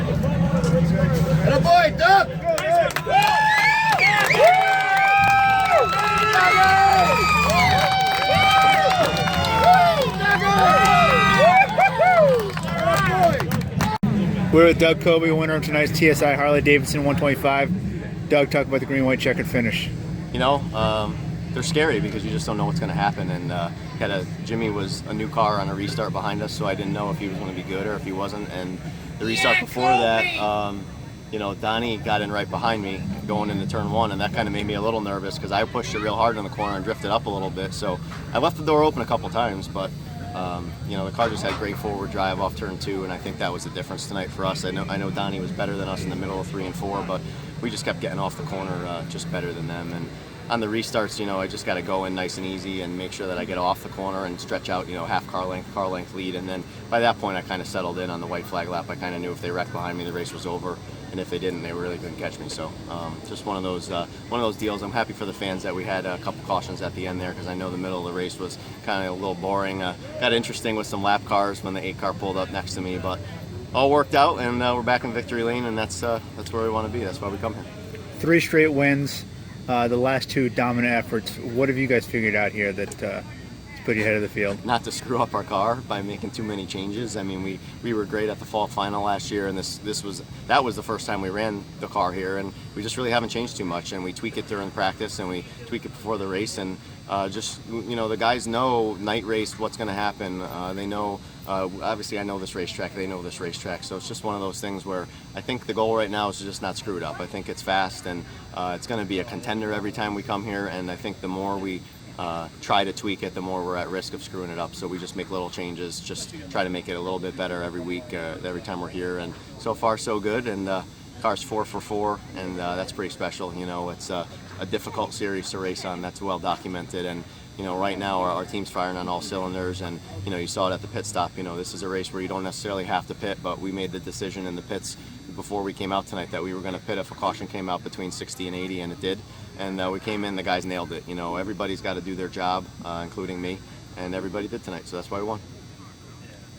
Atta boy, Doug! We're with Doug Coby, winner of tonight's TSI Harley Davidson 125. Doug, talk about the green-white-checkered finish. You know, they're scary because you just don't know what's going to happen. And Jimmy was a new car on a restart behind us, so I didn't know if he was going to be good or if he wasn't. And the restart before that, you know, Donnie got in right behind me going into turn one, and that kind of made me a little nervous because I pushed it real hard in the corner and drifted up a little bit. So I left the door open a couple times, but you know, the car just had great forward drive off turn two, and I think that was the difference tonight for us. I know Donnie was better than us in the middle of 3 and 4, but we just kept getting off the corner just better than them. And on the restarts, you know, I just got to go in nice and easy and make sure that I get off the corner and stretch out, you know, half car length lead. And then by that point, I kind of settled in on the white flag lap. I kind of knew if they wrecked behind me, the race was over, and if they didn't, they really couldn't catch me. So just one of those deals. I'm happy for the fans that we had a couple cautions at the end there because I know the middle of the race was kind of a little boring. Got interesting with some lap cars when the 8 car pulled up next to me, but all worked out, and we're back in victory lane, and that's where we want to be. That's why we come here. 3 straight wins. The last 2 dominant efforts. What have you guys figured out here that has put you ahead of the field? Not to screw up our car by making too many changes. I mean, we were great at the fall final last year, and that was the first time we ran the car here, and we just really haven't changed too much. And we tweak it during practice, and we tweak it before the race, and just, you know, the guys know night race what's going to happen. They know. Obviously, I know this racetrack. They know this racetrack. So it's just one of those things where I think the goal right now is to just not screw it up. I think it's fast, and it's going to be a contender every time we come here. And I think the more we try to tweak it, the more we're at risk of screwing it up. So we just make little changes, just try to make it a little bit better every week, every time we're here. And so far, so good. And car's 4 for 4, and that's pretty special. You know, it's a difficult series to race on. That's well documented. And you know, right now our team's firing on all cylinders, and you know, you saw it at the pit stop. You know, this is a race where you don't necessarily have to pit, but we made the decision in the pits before we came out tonight that we were going to pit if a caution came out between 60 and 80, and it did. And we came in, the guys nailed it. You know, everybody's got to do their job, including me, and everybody did tonight, so that's why we won.